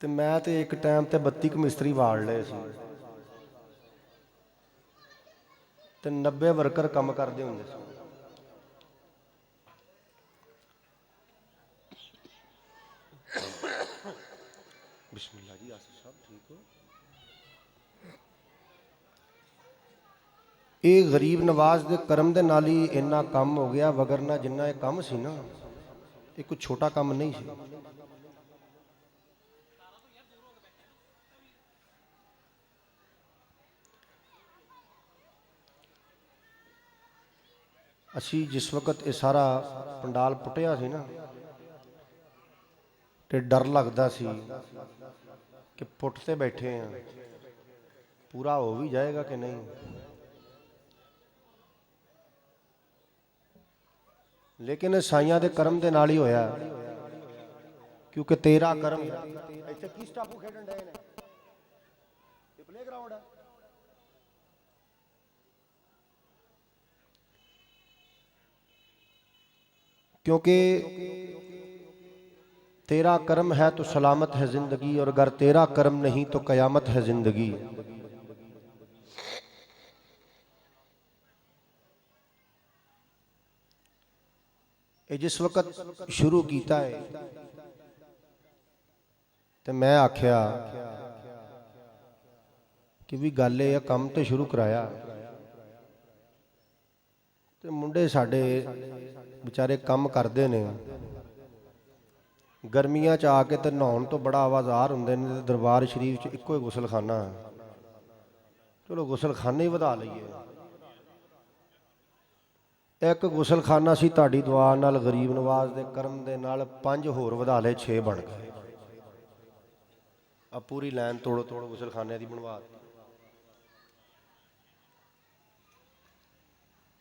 ਤੇ ਮੈਂ ਤੇ ਇੱਕ ਟਾਈਮ ਤੇ 32 ਕੁ ਮਿਸਤਰੀ ਵਾੜ ਲਏ ਸੀ ਤੇ 90 ਵਰਕਰ ਕੰਮ ਕਰਦੇ ਹੁੰਦੇ ਸੀ। ਬਿਸਮਿਲ੍ਲਾ ਜੀ, ਆਸਿਫ ਸਾਹਿਬ ਠੀਕ ਹੋ? ਇਹ ਗਰੀਬ ਨਵਾਜ਼ ਦੇ ਕਰਮ ਦੇ ਨਾਲ ਹੀ ਇੰਨਾ ਕੰਮ ਹੋ ਗਿਆ, ਵਗਰਨਾ ਜਿੰਨਾ ਇਹ ਕੰਮ ਸੀ ਨਾ, ਇਹ ਕੋਈ ਛੋਟਾ ਕੰਮ ਨਹੀਂ ਸੀ। ਅਸੀਂ ਜਿਸ ਵਕਤ ਇਹ ਸਾਰਾ ਪੰਡਾਲ ਪੁੱਟਿਆ ਸੀ ਨਾ, ਤੇ ਡਰ ਲੱਗਦਾ ਸੀ ਕਿ ਪੁੱਟ ਤੇ ਬੈਠੇ ਆ, ਪੂਰਾ ਹੋ ਵੀ ਜਾਏਗਾ ਕਿ ਨਹੀਂ। ਲੇਕਿਨ ਸਾਈਆਂ ਦੇ ਕਰਮ ਦੇ ਨਾਲ ਹੀ ਹੋਇਆ, ਕਿਉਂਕਿ ਤੇਰਾ ਕਰਮ। ਇੱਥੇ ਕੀ ਸਟਾਪੂ ਖੇਡਣ ਡਏ ਨੇ? ਇਹ ਪਲੇਗਰਾਉਂਡ ਹੈ। क्योंकि तेरा कर्म है तो सलामत है जिंदगी, और अगर तेरा कर्म नहीं तो कयामत है जिंदगी। ये जिस वक्त शुरू किया है तो मैं आख्या कि भी गल ये काम तो शुरू कराया, तो मुंडे साडे बेचारे काम करते ने, गर्मियां च आके तो नहाउण तो बड़ा आवाज़ार होंदे ने। दरबार शरीफ च इक्को ही गुसलखाना है, चलो गुसलखाने ही वधा लईए। एक गुसलखाना सी तुहाडी दुआ नाल, गरीब नवाज दे करम दे नाल 5 होर वधा लए, 6 बन गए। अब पूरी लाइन तोड़ो तोड़ गुसलखाने की बनवा दी।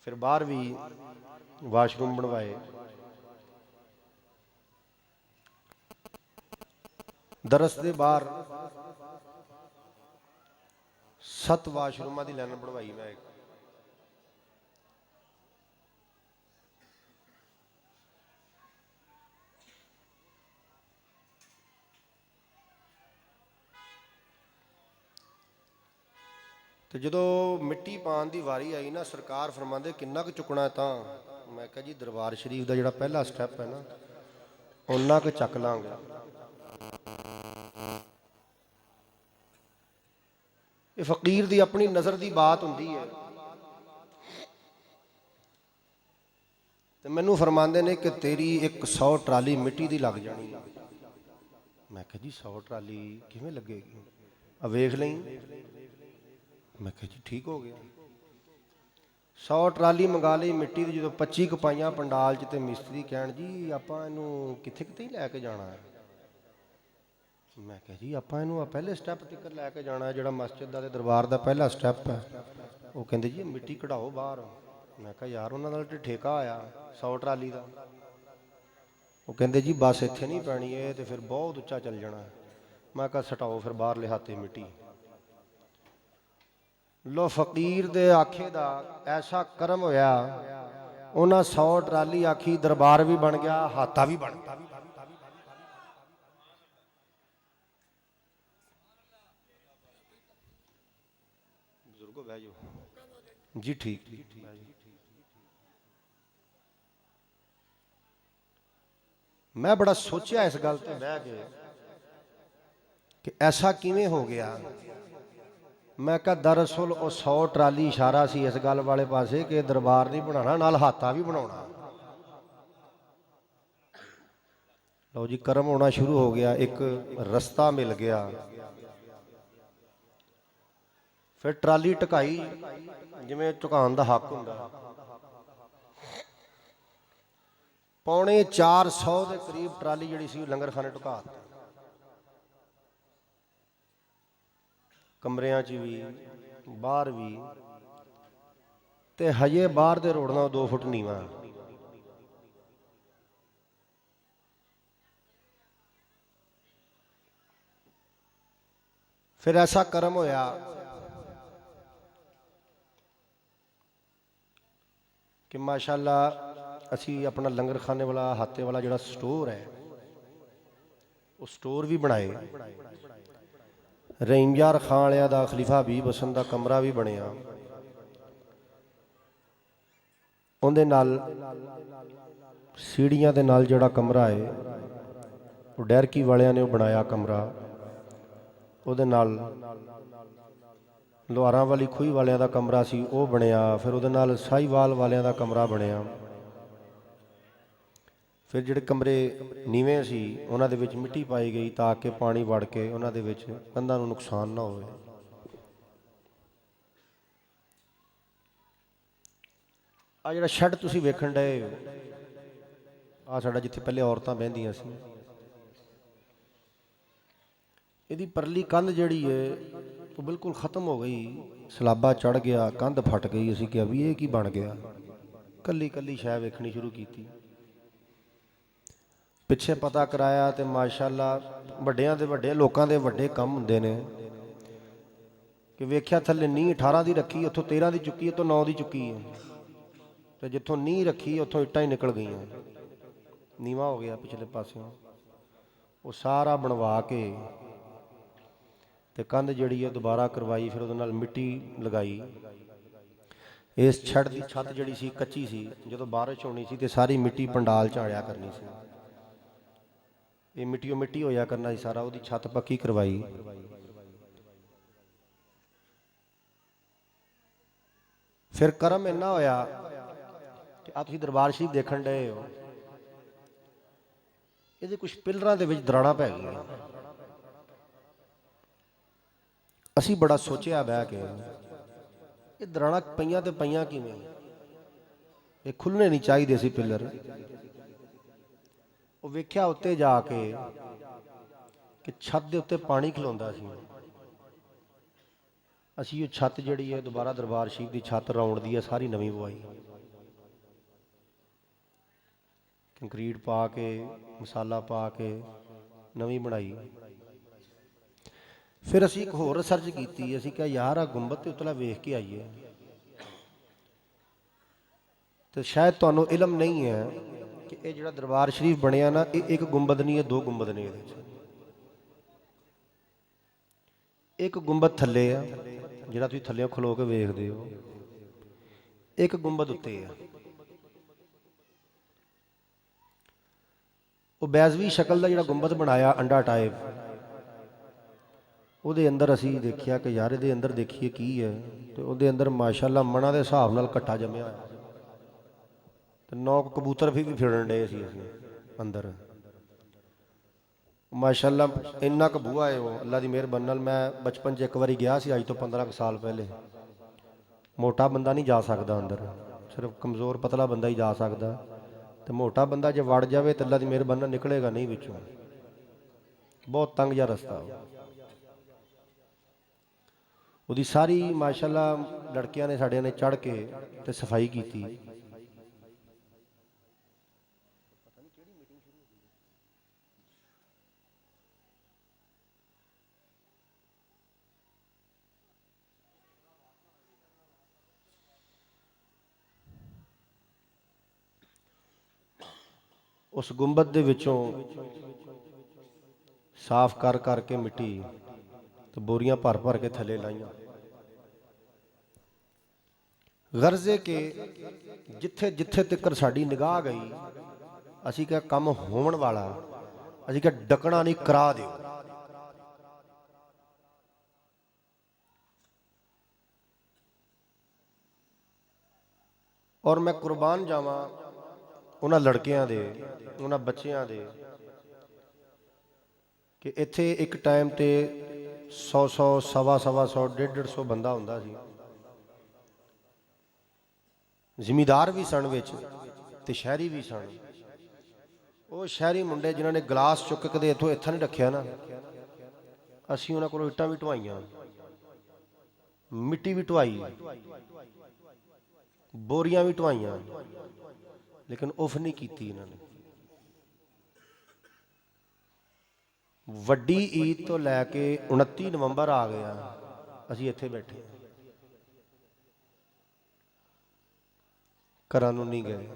फिर बाहर भी वाशरूम बनवाए। दरस दे बाहर 7 वाशरूमां की लाइन बनवाई मैं एक। तो जो मिट्टी पाने की वारी आई ना, सरकार फरमाते किन्ना क चुकना है, तो मैं कहा जी दरबार शरीफ का जो पहला स्टैप है ना, उन्ना क चक लांगे। ये फकीर की अपनी नज़र की बात होंदी है। तो मैनू फरमाते ने कि तेरी 100 ट्राली मिट्टी की लग जानी। मैं कहा जी 100 ट्राली किवें लगेगी? अब वेख लई। मैं कहा जी ठीक हो गया। 100 ट्राली मंगा ली मिट्टी की। जो 25 कपाइयां पंडाल च, मिस्त्री कहन जी आपां इहनूं कित्थे कित्थे लैके जाना है। मैं कहा जी आपां इहनूं पहले स्टैप तक लैके जाना है, जिहड़ा मस्जिद दा ते दरबार दा पहला स्टैप है। वो कहंदे जी मिट्टी कढ़ाओ बाहर। मैं कहा यार उन्हां नाल ते ठेका आया 100 ट्राली का। वो कहंदे जी बस इत्थे नहीं पैनी, है तो फिर बहुत उच्चा चल जाना है। मैं कहा सटाओ फिर बाहर लिहाते मिट्टी। लो फकीर दे आखे दा ऐसा करम होया, उन्हां 100 ट्राली आखी, दरबार भी बन गया, हाथा भी बन गया। बुजुर्गो बह जाओ जी, ठीक। मैं बड़ा सोचा इस गल ते बह के कि ऐसा किवें हो गया। मैं कहा दरअसल वो 100 ट्राली इशारा सी इस गल वाले पासे कि दरबार नहीं बनाना, नाल हाथा भी बनाना। लो जी कर्म होना शुरू हो गया, एक रस्ता मिल गया। फिर ट्राली ढकाई जिवें ढुकाउण दा हक हुंदा। 450 के करीब ट्राली जिहड़ी सी लंगर खाने ढुका दी। कमरियां च भी बाहर भी, ते हजे बाहर दे रोड़ नाल 2 फुट नीवा। फिर ऐसा कर्म होया कि माशाअल्लाह असी अपना लंगर खाने वाला हाथे वाला जिहड़ा स्टोर है ਉਹ ਸਟੋਰ ਵੀ ਬਣਾਏ। ਰਹੀਮ ਯਾਰ ਖਾਂ ਵਾਲਿਆਂ ਦਾ ਖਲੀਫਾ ਹਬੀਬ ਹਸਨ ਦਾ ਕਮਰਾ ਵੀ ਬਣਿਆ। ਉਹਦੇ ਨਾਲ ਸੀੜੀਆਂ ਦੇ ਨਾਲ ਜਿਹੜਾ ਕਮਰਾ ਹੈ ਉਹ ਡੈਰਕੀ ਵਾਲਿਆਂ ਨੇ ਉਹ ਬਣਾਇਆ ਕਮਰਾ। ਉਹਦੇ ਨਾਲ ਲੁਹਾਰਾਂ ਵਾਲੀ ਖੂਹੀ ਵਾਲਿਆਂ ਦਾ ਕਮਰਾ ਸੀ ਉਹ ਬਣਿਆ। ਫਿਰ ਉਹਦੇ ਨਾਲ ਸਾਹੀਵਾਲ ਵਾਲਿਆਂ ਦਾ ਕਮਰਾ ਬਣਿਆ। ਫਿਰ ਜਿਹੜੇ ਕਮਰੇ ਨੀਵੇਂ ਸੀ ਉਹਨਾਂ ਦੇ ਵਿੱਚ ਮਿੱਟੀ ਪਾਈ ਗਈ ਤਾਂ ਕਿ ਪਾਣੀ ਵੜ ਕੇ ਉਹਨਾਂ ਦੇ ਵਿੱਚ ਕੰਧਾਂ ਨੂੰ ਨੁਕਸਾਨ ਨਾ ਹੋਵੇ। ਆ ਜਿਹੜਾ ਸ਼ੈੱਡ ਤੁਸੀਂ ਵੇਖਣ ਡਏ ਹੋ, ਆ ਸਾਡਾ ਜਿੱਥੇ ਪਹਿਲੇ ਔਰਤਾਂ ਬਹਿੰਦੀਆਂ ਸੀ, ਇਹਦੀ ਪਰਲੀ ਕੰਧ ਜਿਹੜੀ ਹੈ ਉਹ ਬਿਲਕੁਲ ਖਤਮ ਹੋ ਗਈ। ਸਲਾਬਾ ਚੜ ਗਿਆ, ਕੰਧ ਫਟ ਗਈ। ਅਸੀਂ ਕਿਹਾ ਵੀ ਇਹ ਕੀ ਬਣ ਗਿਆ। ਕੱਲੀ ਕੱਲੀ ਸ਼ੈ ਵੇਖਣੀ ਸ਼ੁਰੂ ਕੀਤੀ। ਪਿੱਛੇ ਪਤਾ ਕਰਾਇਆ ਤੇ ਮਾਸ਼ਾਅੱਲਾ ਵੱਡਿਆਂ ਦੇ ਵੱਡੇ ਲੋਕਾਂ ਦੇ ਵੱਡੇ ਕੰਮ ਹੁੰਦੇ ਨੇ ਕਿ ਵੇਖਿਆ ਥੱਲੇ ਨੀਂਹ 18 ਦੀ ਰੱਖੀ, ਉੱਥੋਂ 13 ਦੀ ਚੁੱਕੀ, ਉੱਥੋਂ 9 ਦੀ ਚੁੱਕੀ ਹੈ। ਤੇ ਜਿੱਥੋਂ ਨੀਂਹ ਰੱਖੀ ਉੱਥੋਂ ਇੱਟਾਂ ਹੀ ਨਿਕਲ ਗਈਆਂ, ਨੀਵਾਂ ਹੋ ਗਿਆ ਪਿਛਲੇ ਪਾਸਿਓਂ। ਉਹ ਸਾਰਾ ਬਣਵਾ ਕੇ ਤੇ ਕੰਧ ਜਿਹੜੀ ਹੈ ਦੁਬਾਰਾ ਕਰਵਾਈ। ਫਿਰ ਉਹਦੇ ਨਾਲ ਮਿੱਟੀ ਲਗਾਈ। ਇਸ ਛੱਡ ਦੀ ਛੱਤ ਜਿਹੜੀ ਸੀ ਕੱਚੀ ਸੀ, ਜਦੋਂ ਬਾਰਿਸ਼ ਹੋਣੀ ਸੀ ਤੇ ਸਾਰੀ ਮਿੱਟੀ ਪੰਡਾਲ ਚ ਆਇਆ ਕਰਨੀ ਸੀ। ਇਹ ਮਿੱਟੀਓ ਮਿੱਟੀ ਹੋਇਆ ਕਰਨਾ ਸੀ ਸਾਰਾ। ਉਹਦੀ ਛੱਤ ਪੱਕੀ ਕਰਵਾਈ। ਫਿਰ ਕਰਮ ਇੰਨਾ ਹੋਇਆ ਕਿ ਆ ਤੁਸੀਂ ਦਰਬਾਰ ਸ਼ਰੀਫ ਦੇਖਣ ਡਏ ਹੋ, ਇਹਦੇ ਕੁਛ ਪਿਲਰਾਂ ਦੇ ਵਿੱਚ ਦਰਾੜਾਂ ਪੈ ਗਈਆਂ। ਅਸੀਂ ਬੜਾ ਸੋਚਿਆ ਬਹਿ ਕੇ, ਇਹ ਦਰਾੜਾਂ ਪਈਆਂ ਤੇ ਪਈਆਂ ਕਿਵੇਂ, ਇਹ ਖੁੱਲ੍ਹਣੇ ਨਹੀਂ ਚਾਹੀਦੇ ਸੀ ਪਿੱਲਰ। ਉਹ ਵੇਖਿਆ ਉੱਤੇ ਜਾ ਕੇ ਕਿ ਛੱਤ ਦੇ ਉੱਤੇ ਪਾਣੀ ਖਲੋਂਦਾ ਸੀ। ਅਸੀਂ ਉਹ ਛੱਤ ਜਿਹੜੀ ਹੈ ਦੁਬਾਰਾ ਦਰਬਾਰ ਸ਼ਰੀਫ ਦੀ ਛੱਤ ਰਾਉਂਡ ਦੀ ਹੈ ਸਾਰੀ ਨਵੀਂ ਪਵਾਈ। ਕੰਕਰੀਟ ਪਾ ਕੇ, ਮਸਾਲਾ ਪਾ ਕੇ ਨਵੀਂ ਬਣਾਈ। ਫਿਰ ਅਸੀਂ ਇੱਕ ਹੋਰ ਰਿਸਰਚ ਕੀਤੀ। ਅਸੀਂ ਕਿਹਾ ਯਾਰ ਆ ਗੁੰਬਦ ਤੇ ਉਤਲਾ ਵੇਖ ਕੇ ਆਈਏ। ਤੇ ਸ਼ਾਇਦ ਤੁਹਾਨੂੰ ਇਲਮ ਨਹੀਂ ਹੈ ਕਿ ਇਹ ਜਿਹੜਾ ਦਰਬਾਰ ਸ਼ਰੀਫ ਬਣਿਆ ਨਾ, ਇਹ ਇੱਕ ਗੁੰਬਦ ਨਹੀਂ ਹੈ, ਦੋ ਗੁੰਬਦ ਨੇ ਇਹਦੇ 'ਚ। ਇੱਕ ਗੁੰਬਦ ਥੱਲੇ ਆ ਜਿਹੜਾ ਤੁਸੀਂ ਥੱਲਿਓਂ ਖਲੋ ਕੇ ਵੇਖਦੇ ਹੋ, ਇੱਕ ਗੁੰਬਦ ਉੱਤੇ ਆ। ਉਹ ਬੈਜ਼ਵੀ ਸ਼ਕਲ ਦਾ ਜਿਹੜਾ ਗੁੰਬਦ ਬਣਾਇਆ ਅੰਡਾ ਟਾਈਪ, ਉਹਦੇ ਅੰਦਰ ਅਸੀਂ ਦੇਖਿਆ ਕਿ ਯਾਰ ਇਹਦੇ ਅੰਦਰ ਦੇਖੀਏ ਕੀ ਹੈ। ਤੇ ਉਹਦੇ ਅੰਦਰ ਮਾਸ਼ਾਅੱਲਾ ਮਣਾ ਦੇ ਹਿਸਾਬ ਨਾਲ ਘੱਟਾ ਜੰਮਿਆ ਹੋਇਆ ਤੇ 9 ਕਬੂਤਰ ਵੀ ਫਿਰਨ ਡਏ ਸੀ ਅਸੀਂ ਅੰਦਰ। ਮਾਸ਼ਾਅੱਲਾ ਇੰਨਾ ਕੁ ਬੂਹਾ ਹੈ ਉਹ, ਅੱਲਾ ਦੀ ਮਿਹਰਬਾਨੀ ਨਾਲ। ਮੈਂ ਬਚਪਨ 'ਚ ਇੱਕ ਵਾਰੀ ਗਿਆ ਸੀ, ਅੱਜ ਤੋਂ 15 ਸਾਲ ਪਹਿਲੇ। ਮੋਟਾ ਬੰਦਾ ਨਹੀਂ ਜਾ ਸਕਦਾ ਅੰਦਰ, ਸਿਰਫ ਕਮਜ਼ੋਰ ਪਤਲਾ ਬੰਦਾ ਹੀ ਜਾ ਸਕਦਾ। ਤੇ ਮੋਟਾ ਬੰਦਾ ਜੇ ਵੜ ਜਾਵੇ ਤਾਂ ਅੱਲਾ ਦੀ ਮਿਹਰਬਾਨੀ ਨਾਲ ਨਿਕਲੇਗਾ ਨਹੀਂ ਵਿੱਚੋਂ। ਬਹੁਤ ਤੰਗ ਜਿਹਾ ਰਸਤਾ। ਉਹਦੀ ਸਾਰੀ ਮਾਸ਼ਾਅੱਲਾ ਲੜਕਿਆਂ ਨੇ ਸਾਡਿਆਂ ਨੇ ਚੜ੍ਹ ਕੇ ਤੇ ਸਫਾਈ ਕੀਤੀ। ਉਸ ਗੁੰਬਦ ਦੇ ਵਿੱਚੋਂ ਸਾਫ਼ ਕਰ ਕਰਕੇ ਮਿੱਟੀ ਤੇ ਬੋਰੀਆਂ ਭਰ ਭਰ ਕੇ ਥੱਲੇ ਲਾਈਆਂ। ਗਰਜ਼ੇ ਕੇ ਜਿੱਥੇ ਜਿੱਥੇ ਤੱਕ ਸਾਡੀ ਨਿਗਾਹ ਗਈ, ਅਸੀਂ ਕਿਹਾ ਕੰਮ ਹੋਣ ਵਾਲਾ। ਅਸੀਂ ਕਿਹਾ ਡਕਣਾ ਨਹੀਂ, ਕਰਾ ਦਿਓ। ਔਰ ਮੈਂ ਕੁਰਬਾਨ ਜਾਵਾਂ ਉਹਨਾਂ ਲੜਕਿਆਂ ਦੇ, ਉਹਨਾਂ ਬੱਚਿਆਂ ਦੇ, ਕਿ ਇੱਥੇ ਇੱਕ ਟਾਈਮ ਤੇ 100 ਸਵਾ 100 150 ਬੰਦਾ ਹੁੰਦਾ ਸੀ। ਜ਼ਿਮੀਦਾਰ ਵੀ ਸਨ ਵਿੱਚ ਤੇ ਸ਼ਹਿਰੀ ਵੀ ਸਨ। ਉਹ ਸ਼ਹਿਰੀ ਮੁੰਡੇ ਜਿਨ੍ਹਾਂ ਨੇ ਗਲਾਸ ਚੁੱਕ ਕੇ ਇੱਥੋਂ ਇੱਥੇ ਨਹੀਂ ਰੱਖਿਆ ਨਾ, ਅਸੀਂ ਉਹਨਾਂ ਕੋਲੋਂ ਇੱਟਾਂ ਵੀ ਢਵਾਈਆਂ, ਮਿੱਟੀ ਵੀ ਢਵਾਈ, ਬੋਰੀਆਂ ਵੀ ਢਵਾਈਆਂ, ਲੇਕਿਨ ਉਫ ਨਹੀਂ ਕੀਤੀ ਇਹਨਾਂ ਨੇ। ਵੱਡੀ ਈਦ ਤੋਂ ਲੈ ਕੇ 29 ਨਵੰਬਰ ਆ ਗਿਆ, ਅਸੀਂ ਇੱਥੇ ਬੈਠੇ ਹਾਂ, ਘਰਾਂ ਨੂੰ ਨਹੀਂ ਗਏ।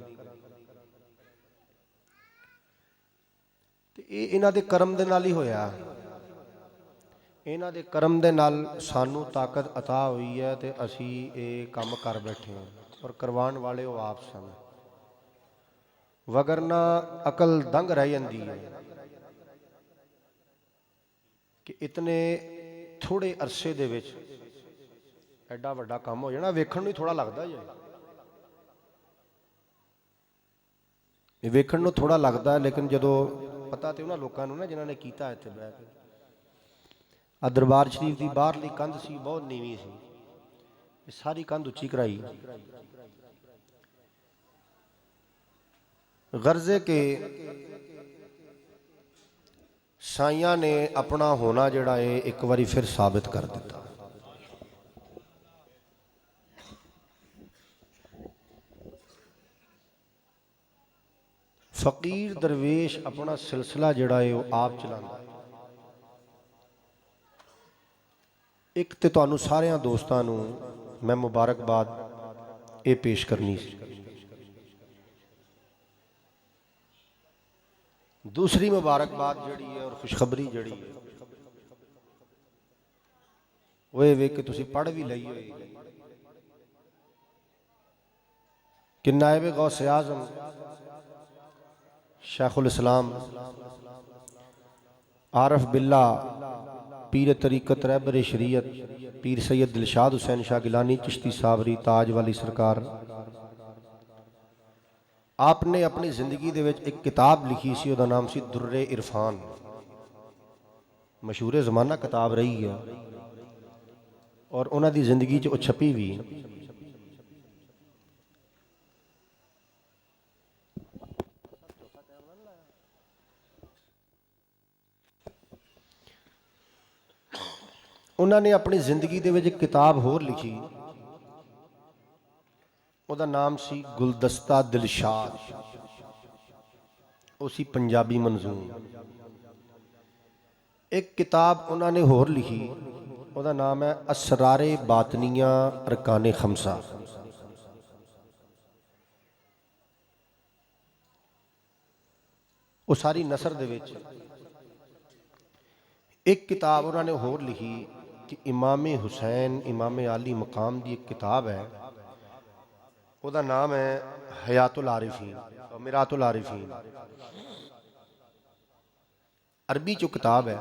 ਤੇ ਇਹ ਇਹਨਾਂ ਦੇ ਕਰਮ ਦੇ ਨਾਲ ਹੀ ਹੋਇਆ। ਇਹਨਾਂ ਦੇ ਕਰਮ ਦੇ ਨਾਲ ਸਾਨੂੰ ਤਾਕਤ ਅਤਾ ਹੋਈ ਹੈ ਤੇ ਅਸੀਂ ਇਹ ਕੰਮ ਕਰ ਬੈਠੇ ਹਾਂ, ਔਰ ਕਰਵਾਉਣ ਵਾਲੇ ਉਹ ਆਪ ਸਨ। ਵਗਰਨਾ ਅਕਲ ਦੰਗ ਰਹਿ ਜਾਂਦੀ ਹੈ ਕਿ ਇਤਨੇ ਥੋੜੇ ਅਰਸੇ ਦੇ ਵਿੱਚ ਐਡਾ ਵੱਡਾ ਕੰਮ ਹੋ ਜਾਣਾ। ਵੇਖਣ ਨੂੰ ਹੀ ਥੋੜਾ ਲੱਗਦਾ ਜੇ, ਇਹ ਵੇਖਣ ਨੂੰ ਥੋੜਾ ਲੱਗਦਾ, ਲੇਕਿਨ ਜਦੋਂ ਪਤਾ ਤੇ ਉਹਨਾਂ ਲੋਕਾਂ ਨੂੰ ਨਾ ਜਿਨ੍ਹਾਂ ਨੇ ਕੀਤਾ ਇੱਥੇ ਬਹਿ ਕੇ। ਆ ਦਰਬਾਰ ਸ਼ਰੀਫ ਦੀ ਬਾਹਰਲੀ ਕੰਧ ਸੀ, ਬਹੁਤ ਨੀਵੀਂ ਸੀ, ਇਹ ਸਾਰੀ ਕੰਧ ਉੱਚੀ ਕਰਾਈ। ਗਰਜ਼ੇ ਕੇ ਸਾਈਆਂ ਨੇ ਆਪਣਾ ਹੋਣਾ ਜਿਹੜਾ ਹੈ ਇੱਕ ਵਾਰੀ ਫਿਰ ਸਾਬਿਤ ਕਰ ਦਿੱਤਾ। ਫਕੀਰ ਦਰਵੇਸ਼ ਆਪਣਾ ਸਿਲਸਿਲਾ ਜਿਹੜਾ ਹੈ ਉਹ ਆਪ ਚਲਾਉਂਦਾ। ਇੱਕ ਤੇ ਤੁਹਾਨੂੰ ਸਾਰਿਆਂ ਦੋਸਤਾਂ ਨੂੰ ਮੈਂ ਮੁਬਾਰਕਬਾਦ ਇਹ ਪੇਸ਼ ਕਰਨੀ ਸੀ। दूसरी मुबारकबाद जिहड़ी है और खुशखबरी जिहड़ी है वो ये कि तुसीं पढ़ भी लई होई कि नायब गौसे आज़म शेखुल इस्लाम आरफ बिल्ला पीर तरीक़त रहबर शरीयत पीर सैयद दिलशाद हुसैन शाह गिलानी चिश्ती सावरी ताज वाली सरकार आपने अपनी जिंदगी दे विच एक किताब लिखी सी, उहदा नाम सी दुर्रे इरफान। मशहूर ज़माना किताब रही है और उन्हां दी जिंदगी च छपी भी। उन्होंने अपनी जिंदगी दे विच एक किताब होर लिखी, ਉਹਦਾ ਨਾਮ ਸੀ ਗੁਲਦਸਤਾ ਦਿਲਸ਼ਾਦ। ਉਹ ਸੀ ਪੰਜਾਬੀ ਮੰਜ਼ੂਮ। ਇੱਕ ਕਿਤਾਬ ਉਹਨਾਂ ਨੇ ਹੋਰ ਲਿਖੀ, ਉਹਦਾ ਨਾਮ ਹੈ ਅਸਰਾਰੇ ਬਾਤਨੀਆਂ ਅਰਕਾਨੇ ਖਮਸਾ। ਉਹ ਸਾਰੀ ਨਸਰ ਦੇ ਵਿੱਚ ਇੱਕ ਕਿਤਾਬ ਉਹਨਾਂ ਨੇ ਹੋਰ ਲਿਖੀ ਕਿ ਇਮਾਮ ਹੁਸੈਨ ਇਮਾਮ ਆਲੀ ਮਕਾਮ ਦੀ ਇੱਕ ਕਿਤਾਬ ਹੈ, ਉਹਦਾ ਨਾਮ ਹੈ ਹਯਾਤੁਲ ਆਰਿਫੀਨ ਮਿਰਾਤੁਲ ਆਰਿਫੀਨ। ਅਰਬੀ ਚੋਂ ਕਿਤਾਬ ਹੈ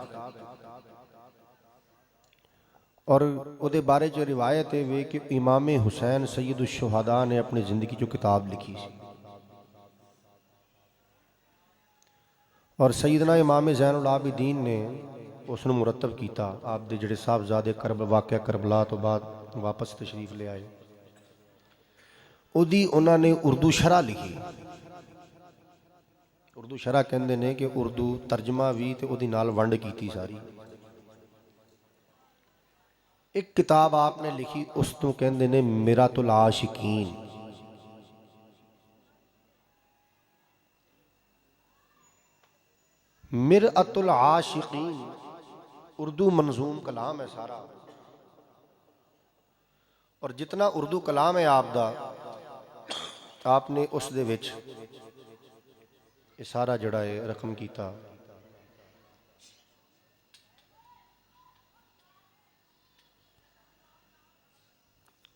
ਔਰ ਉਹਦੇ ਬਾਰੇ ਚ ਰਿਵਾਇਤ ਇਹ ਵੇ ਕਿ ਇਮਾਮ ਹੁਸੈਨ ਸੈਯਦ ਸ਼ੁਹਦਾ ਨੇ ਆਪਣੀ ਜ਼ਿੰਦਗੀ ਚੋਂ ਕਿਤਾਬ ਲਿਖੀ ਸੀ ਔਰ ਸੈਯਦਨਾ ਇਮਾਮ ਜ਼ੈनुल आबिदीन ਨੇ ਉਸ ਨੂੰ ਮੁਰਤਬ ਕੀਤਾ। ਆਪ ਦੇ ਜਿਹੜੇ ਸਾਹਿਬਜ਼ਾਦੇ ਵਾਕਿਆ ਕਰਬਲਾ ਤੋਂ ਬਾਅਦ ਵਾਪਸ ਤਸ਼ਰੀਫ ਲੈ ਆਏ, ਉਹਦੀ ਉਹਨਾਂ ਨੇ ਉਰਦੂ ਸ਼ਰ੍ਹਾ ਲਿਖੀ। ਉਰਦੂ ਸ਼ਰ੍ਹਾ ਕਹਿੰਦੇ ਨੇ ਕਿ ਉਰਦੂ ਤਰਜਮਾ ਵੀ ਤੇ ਉਹਦੀ ਨਾਲ ਵੰਡ ਕੀਤੀ ਸਾਰੀ। ਇੱਕ ਕਿਤਾਬ ਆਪ ਨੇ ਲਿਖੀ, ਉਸ ਤੋਂ ਕਹਿੰਦੇ ਨੇ ਮਿਰਾਤੁਲ ਆਸ਼ਿਕੀਨ। मिरअतुल आशिकीन उर्दू मंजूम कलाम है सारा, और जितना उर्दू कलाम है आप दा आपने उस दे विच ये सारा जड़ा है रकम किया।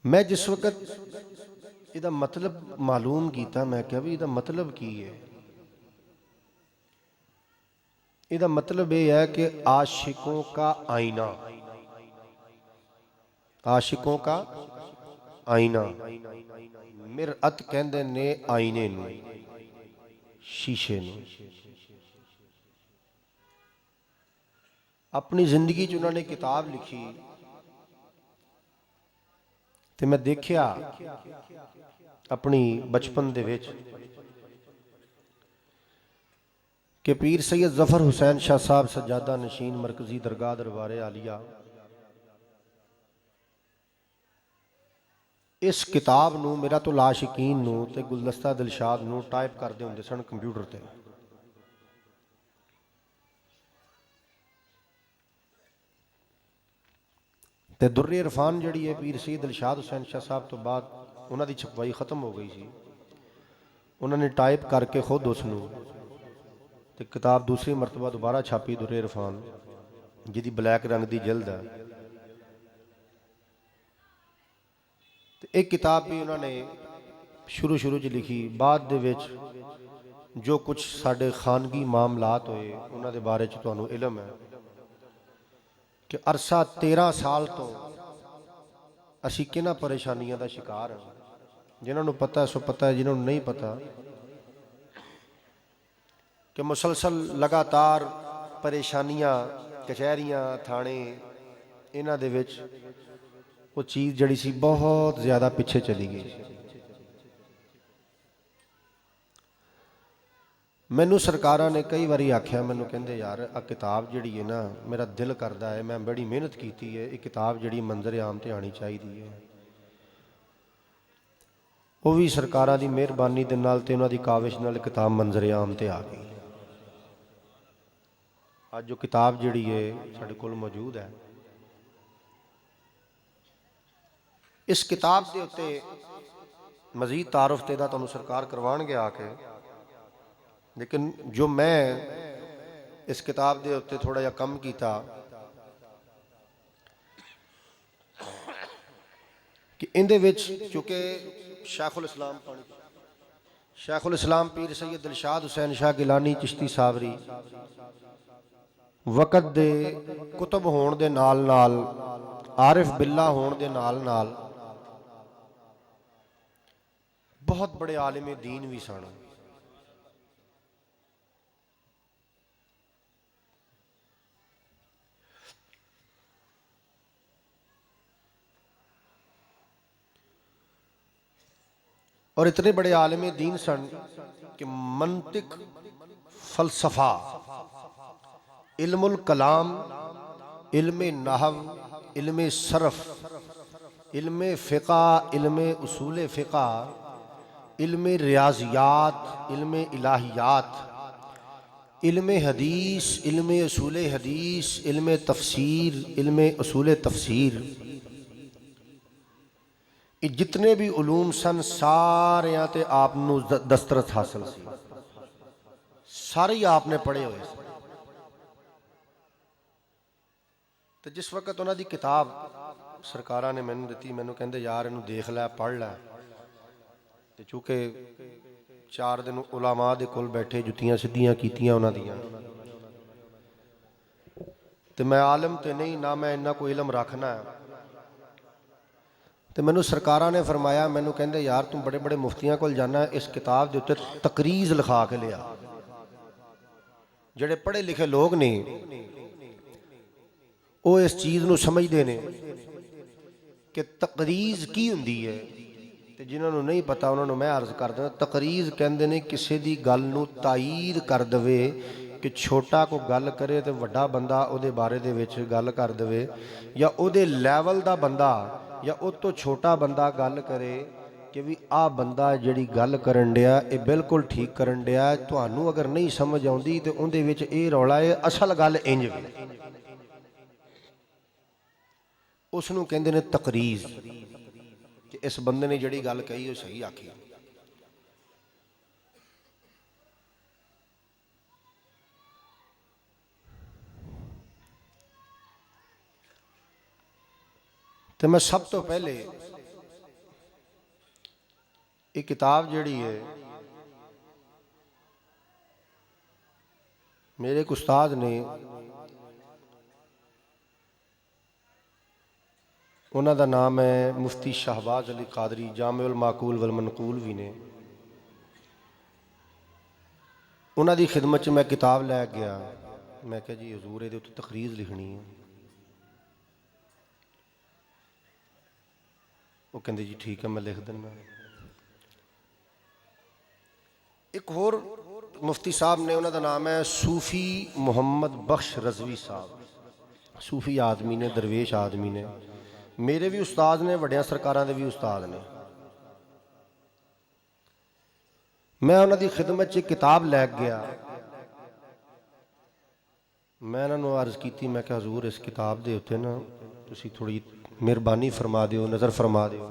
मैं जिस वक्त इहदा मतलब मालूम किया, मैं क्या भी इहदा मतलब की है। इहदा मतलब यह है कि आशिकों का आईना, आशिकों का आईना। मिरअत कहंदे ने आईने नूं, शीशे नूं। अपनी जिंदगी च उन्होंने किताब लिखी ते मैं देखिया अपनी बचपन दे विच कि पीर सैयद जफर हुसैन शाह साहब सज्जादा नशीन मरकजी दरगाह दरबार आलिया इस किताब नूं मिरातुल आशिकीन नूं ते गुलदस्ता दिलशाद नूं टाइप करते हुंदे सन कंप्यूटर ते। ते दुर्रे इरफान जिहड़ी है पीर सैयद दिलशाद हुसैन शाह साहब तो बाद उन्हां दी छपवाई खत्म हो गई सी। उन्होंने टाइप करके खुद उसनूं तो किताब दूसरी मरतबा दोबारा छापी दुरे इरफान, जिहदी ब्लैक रंग की जिल्द है। तो एक किताब भी उन्होंने शुरू शुरू च लिखी, बाद दे विच जो कुछ साढ़े खानगी मामलात होए उन्होंने दे बारे च तुहानू इलम है कि अरसा 13 साल तो असी किन्हां परेशानियों का शिकार हाँ। जिन्होंने पता सो पता है, जिन्होंने नहीं पता कि मुसलसल लगातार परेशानियां, कचहरियां, थाने, इन्हां दे विच वो चीज़ जड़ी सी बहुत ज़्यादा पिछे चली गई। मैनू सरकारां ने कई बारी आख्या, मैनू कहंदे यार आ किताब जिहड़ी है ना, मेरा दिल करदा है, मैं बड़ी मेहनत की है, ये किताब जिहड़ी मंजर आम ते आनी चाहिए है। वो भी सरकारां दी मेहरबानी दे नाल ते उन्हां दी काविश नाल किताब मंजर आम ते आ गई। अज जो किताब जिहड़ी है साडे कोल मौजूद है, इस किताब के उत्ते मजीद तारुफ ते दा तुहानू सरकार करवाणगे आके, लेकिन जो मैं इस किताब के उत्ते थोड़ा जिहा कम किया कि इहदे विच चूँकि शेखुल इस्लाम पीर सैयद दिलशाद हुसैन शाह गिलानी चिश्ती सावरी वक़्त दे कुतुब होण दे नाल नाल, आरिफ बिल्ला होण दे नाल नाल बहुत बड़े आलिम दीन भी सन। और इतने बड़े आलिम दीन सन कि मंतिक, फलसफा, इल्मुल कलाम, इल्म नहव, इल्म सरफ, इल्म फ़िक़ा, इल्म उसूल फ़िक़ा, इल्म रियाज़ियात, इल्म इलाहियात, इल्म हदीस, इल्म उसूल हदीस, इल्म तफसीर, इल्म उसूल तफसीर, ये जितने भी उलूम सन सारियां ते आपनू दस्तरस हासिल सी, सारे ही आपने पढ़े हुए। तो जिस वक्त उन्होंने किताब सरकारां ने मैनू दी, मैनू कहंदे यार इनू देख लै, पढ़ लै। तो चूँकि 4 दिन उलामा दे कोल बैठे, जुत्तियां सीधियां कीतियां उन्हां दियां, तो मैं आलम तो नहीं ना, मैं इन्ना कोई इलम रखना है। तो मैनू सरकारां ने फरमाया, मैनू कहंदे यार तू बड़े बड़े मुफ्तियां कोल जाना, इस किताब के उत्ते तकरीज लिखा के लिया। जिहड़े पढ़े लिखे लोग ने वो इस चीज़ नू समझते हैं कि तकरीज की हुंदी है, तो जिन्होंने नहीं पता उन्होंने मैं अर्ज कर देना, तकरीज कहते हैं किसी की गल नू तायीद कर दे कि छोटा को गल करे तो वड्डा बंदा उहदे बारे दे विच गल कर दे, या उहदे लैवल दा बंदा या उस तो छोटा बंदा गल करे कि भी आ बंदा जिहड़ी गल करन डिया ये बिल्कुल ठीक करन डिया, तुहानू अगर नहीं समझ आउंदी तो उहदे विच ये रौला है, असल गल इंज वे। उसनू कहंदे ने तकरीज, कि इस बंदे ने जिहड़ी गल कही वो सही आखी। तो मैं सब तो पहले एक किताब जिहड़ी है मेरे एक उस्ताद ने, उन्हां दा नाम है मुफ्ती शहबाज अली कादरी, जामिउल माकूल वल मनकूल भी ने। उन्हां दी खिदमत च मैं किताब लै गया, मैं कहा जी हजूर ये उत्ते तकरीज लिखनी है। वो कहंदे जी ठीक है मैं लिख दिना। एक होर मुफ्ती साहब ने, उन्हां दा नाम है सूफी मुहम्मद बख्श रजवी साहब। सूफी आदमी ने, दरवेश आदमी ने, मेरे भी उस्ताद ने, वड्डियां सरकारां दे भी उस्ताद ने। मैं उन्हां दी खिदमत च किताब लै गया, मैं उन्होंने अर्ज की, मैं कहा हजूर इस किताब के उत्ते ना तुसी थोड़ी मेहरबानी फरमा दिओ, नज़र फरमा दिओ।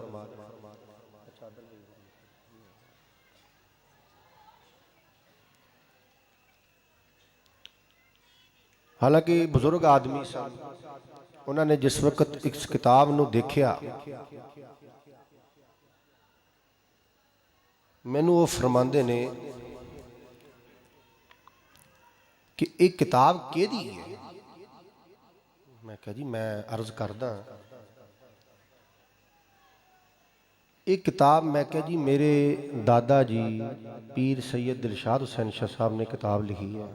हालांकि बुजुर्ग आदमी सन, उन्होंने जिस वक्त इस किताब को देखा, मैनू वो फरमाते ने कि एक किताब केदी है। मैं कहा जी मैं अर्ज करदा, एक किताब, मैं कहा जी मेरे दादा जी पीर सैयद दिलशाद हुसैन शाह साहब ने किताब लिखी है।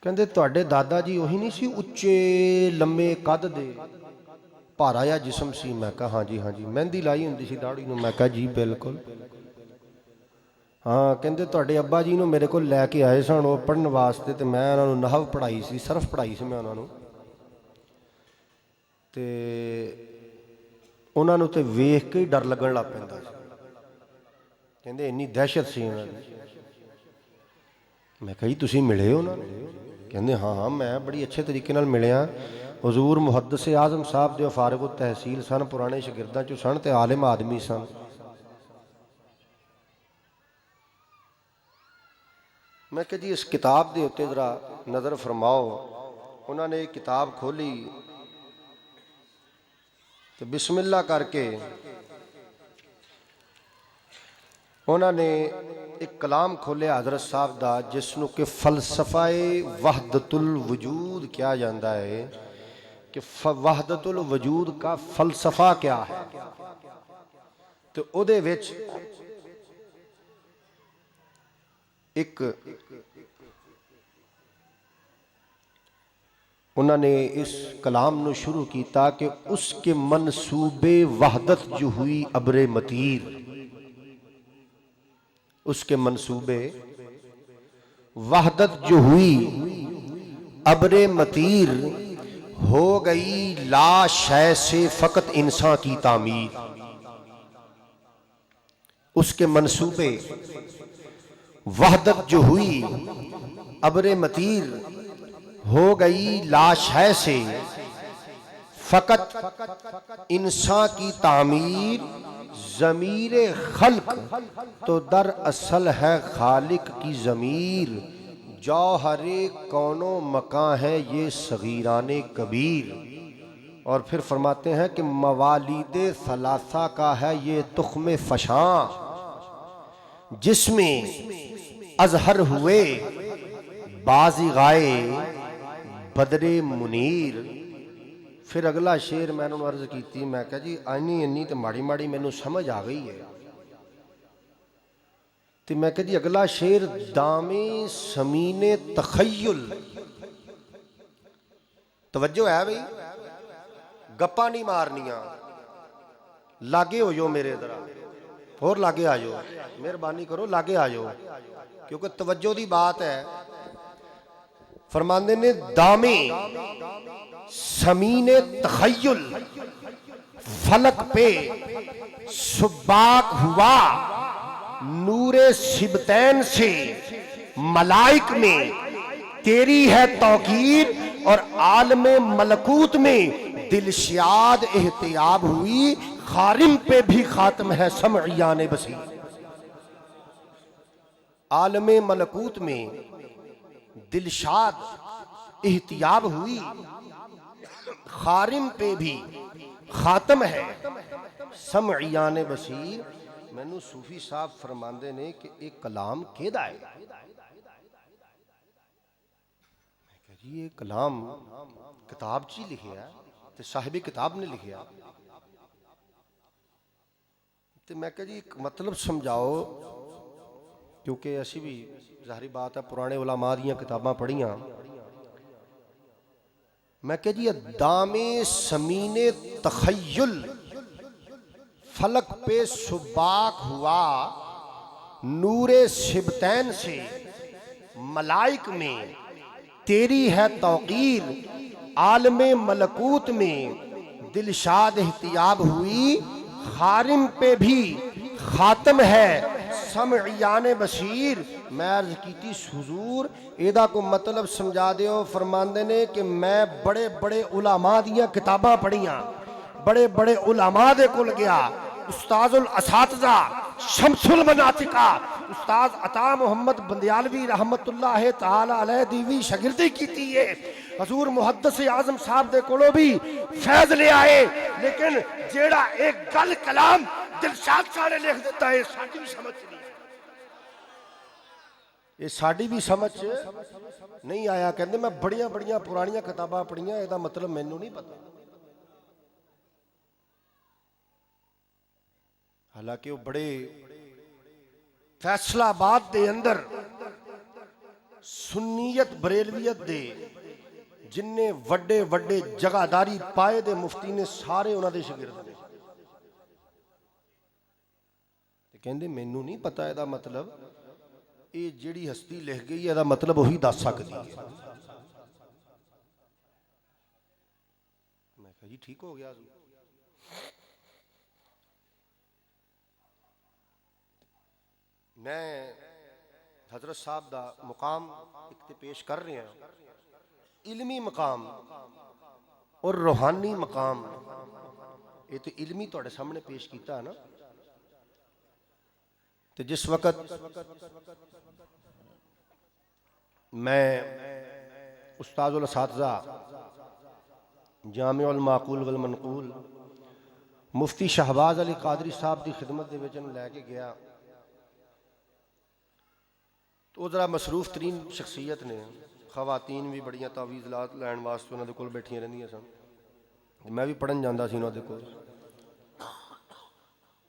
कहते तुहाडे दादा जी उही नहीं सी उच्चे लम्बे कद दे, भारा या जिसम सी? मैं कहा हाँ जी हाँ जी। मेहंदी लाई हुंदी सी दाढ़ी नूं? मैं कहा जी बिल्कुल। हाँ, कहते तुहाडे अब्बा जी नूं मेरे को लैके आए सन वो पढ़न वास्ते, तो मैं उन्होंने नहव पढ़ाई सी, सरफ पढ़ाई सी मैं उन्होंने, ते उन्होंने तो वेख के ही डर लगन लग पैंदा सी। कहते इन्नी दहशत सी उन्हां दी। मैं कहा जी तुसीं मिले हो उन्होंने? कहते हाँ हाँ मैं बड़ी अच्छे तरीके नाल मिलिया। हजूर मुहद्दिस आजम साहब दे फारगो तहसील सन, पुराने शागिर्दां चों सन, ते आलिम आदमी सन। मैं कहा जी इस किताब के उत्ते जरा नज़र फरमाओ। उन्होंने एक किताब खोली तो बिस्मिल्लाह करके उन्होंने एक कलाम खोलिया हजरत साहब का, जिसनों कि फलसफाए वहदतुल वजूद कहा जाता है, कि वहदतुल वजूद का फलसफा क्या है। तो उहदे विच एक उन्होंने इस कलाम नू शुरू किया कि उसके मनसूबे वहदत जो हुई अब्रे मतीर, उसके मनसूबे वहदत जो हुई अब्रे मतीर, हो गई ला शय से फकत इंसान की तामीर। उसके मनसूबे वहदत जो हुई अब्रे मतीर, हो गई लाश है से फकत इंसान की तामीर। ज़मीर खल्क तो दर असल है खालिक की ज़मीर। जौहरे कौनो मकां है ये सगीराने कबीर। और फिर फरमाते हैं कि मवालिदे सलासा का है ये तुख्म फशां, जिसमें अजहर हुए बाजी गाए बदरे मुनीर। फिर अगला शेर मैंने अर्ज की, मैं कहा जी इन्नी इन्नी तो माड़ी माड़ी मैनू समझ आ गई है। तो मैं कहा जी अगला शेर, दामे समीने तखय्युल। तवज्जो है भाई, गप्पा नहीं मारनिया, लागे हो जाओ मेरे इधर, और लागे आ जाओ, मेहरबानी करो लागे आ जाओ, क्योंकि तवज्जो की बात है। फरमाते ने दामे समीने तखय्युल, फलक पे सुबाक हुआ नूरे सिबतैन से, मलाइक में तेरी है तौकीर, और आलमे मलकूत में दिलशाद एहतियाब हुई। खारिम पे भी खात्म है समइयाने बसी। आलमे मलकूत में दिलशाद एहतियाब हुई, खारिम पे भी खात्म है समइयाने बसीर। मैनू सूफी साहब फरमाते ने कि एक कलाम केदा है? जी ये कलाम किताब च लिखिया है, तो साहिब किताब ने लिखिया। तो मैं कहा जी एक मतलब समझाओ, क्योंकि असी भी ज़ाहिर बात है पुराने उलमा दी किताबां पढ़िया। मैं कहा जी दामे समीने तखय्युल, फलक पे सुबाक हुआ नूरे सिबतैन से, मलाइक में तेरी है तौकीर, आलमे मलकूत में दिलशाद एहतियाब हुई। खारिम पे भी खात्म है समइयाने बशीर। मैं अर्ज की हुजूर एदा को मतलब समझा दियो। फरमांदे ने कि मैं बड़े बड़े उलामा दियां किताबां पढ़ियां, बड़े बड़े उलामा दे कोल गया, उस्ताजुल असातिज़ा शमसुल मनातिका उस्ताद अता मुहम्मद बंदियालवी रहमतुल्लाह ताला अलैह दी भी शागिर्दी कीती है। हजूर मुहद्दिस आजम साहब दे कोलों भी फैज ले आए, लेकिन जेड़ा एक गल कलाम दिलशाद शाह ने लिख दिता है साडी भी समझ नहीं, ये साडी भी समझ नहीं आया। कहते मैं बड़िया बड़िया पुरानियां किताबां पढ़ियां, ਇਹਦਾ मतलब मैनू नहीं पता। हालांकि वो बड़े फैसलाबाद के अंदर सुन्नीयत बरेलवियत दे जिन्ने वड्डे वड्डे जगादारी पाए दे मुफ्ती ने सारे उन्होंने शागिर्द ने। कहते मैनू नहीं पता ਇਹਦਾ मतलब, ये जिहड़ी हस्ती लिख गई ਇਹਦਾ मतलब वही दस सकती है। मैं कहा जी ठीक हो गया। मैं हजरत साहब का मुकाम एक ते पेश कर रहे हैं, इल्मी मकाम और रूहानी मकाम। ये तो इल्मी तुहाडे सामने पेश किया ना। तो जिस वक्त मैं उस्ताजुल असातिज़ा जामिउल माकूल वल मनकूल मुफ्ती शहबाज अली कादरी साहब की खिदमत के विच लैके गया, तो जरा मसरूफ तरीन शख्सियत ने, खवातीन भी बड़िया तावीज़लात लैन वास्ते उन्होंने कोल बैठिया रहिंदियां सन, मैं भी पढ़न जाता सी उन्होंने कोल।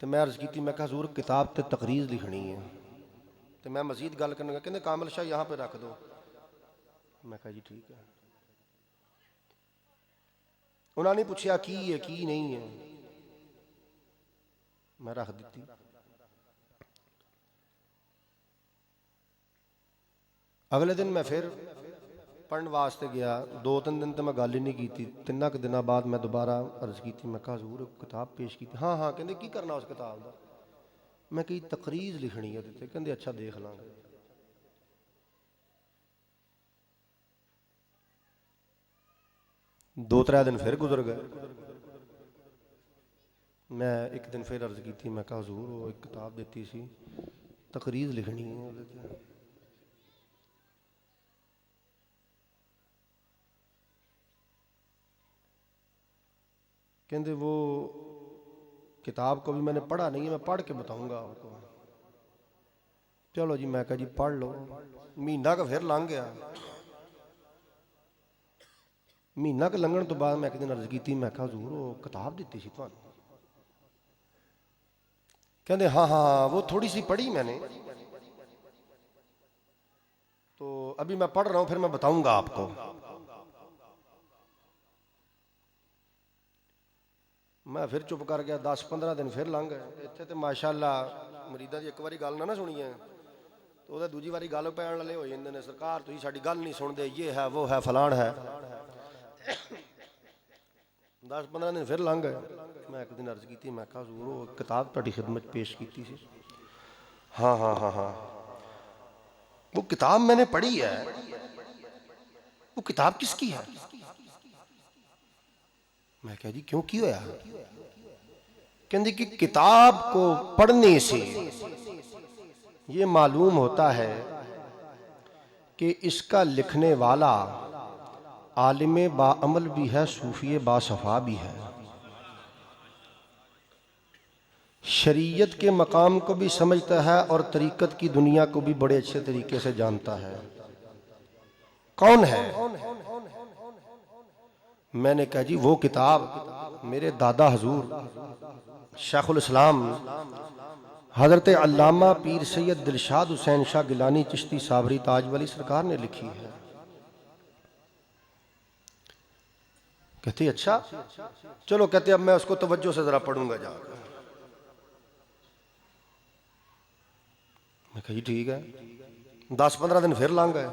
तो मैं अर्ज़ की, मैं कहा हज़ूर किताब ते तकरीज़ लिखनी है, तो मैं मजीद गल करने, कहते कामिल शाह यहाँ पे रख दो। मैं कहा जी ठीक है। उन्होंने नहीं पूछा की है की नहीं है, मैं रख दी। अगले दिन मैं फिर पढ़ने वास्ते गया, 2-3 दिन तो मैं गल ही नहीं की। 3 दिन बाद मैं दोबारा अर्ज की, मैं कहा हज़ूर किताब पेश की। हाँ हाँ कहते की करना उस किताब का। मैं कही तकरीज़ लिखनी है उत्ते। कहते अच्छा देख लांगे। दो त्रै दिन फिर गुजर गए। मैं एक दिन फिर अर्ज की, मैं कहा हज़ूर वो एक किताब दी सी तकरीज़ लिखनी है। कहते वो किताब को भी मैंने पढ़ा नहीं है, मैं पढ़ के बताऊंगा आपको। चलो जी, मैं कहा जी पढ़ लो। महीना का फिर लंघ गया। महीना का लंघन तो बाद मैं एक दिन अर्ज की, मैं कहा हज़ूर वो किताब दी सी तुहानू। कहते हाँ हाँ वो थोड़ी सी पढ़ी मैंने, तो अभी मैं पढ़ रहा हूँ, फिर मैं बताऊंगा आपको। मैं फिर चुप कर गया। 10-15 दिन फिर लंघ गए। इत्थे तो माशाअल्लाह मरीदा की एक बारी गल ना सुनी है तो वह दूजी बारी गल पैण वाले हो जाते हैं, सरकार तुसीं साडी गल नहीं सुनते, ये है वो है फलान है। 10-15 दिन फिर लंघ गए। मैं एक दिन अर्ज की, मैं कहा हज़ूर वो किताब तुहाडी खिदमत पेश की सी। हाँ हाँ हाँ हाँ वो किताब मैंने पढ़ी है। वो किताब किसकी है? मैं कहा जी क्यों की होया? कहते कि किताब को पढ़ने से ये मालूम होता है कि इसका लिखने वाला आलिम बाअमल भी है, सूफी बासफ़ा भी है, शरीयत के मकाम को भी समझता है और तरीक़त की दुनिया को भी बड़े अच्छे तरीके से जानता है। कौन है? मैंने कहा जी वो किताब मेरे दादा हजूर शेखुल इस्लाम हज़रत अल्लामा पीर सैयद दिलशाद हुसैन शाह गिलानी चिश्ती साबरी ताज वाली सरकार ने लिखी है। कहते अच्छा चलो, कहते अब मैं उसको तवज्जो से जरा पढ़ूंगा जाकर। मैं कही ठीक है। 10-15 दिन फिर लंघ गए।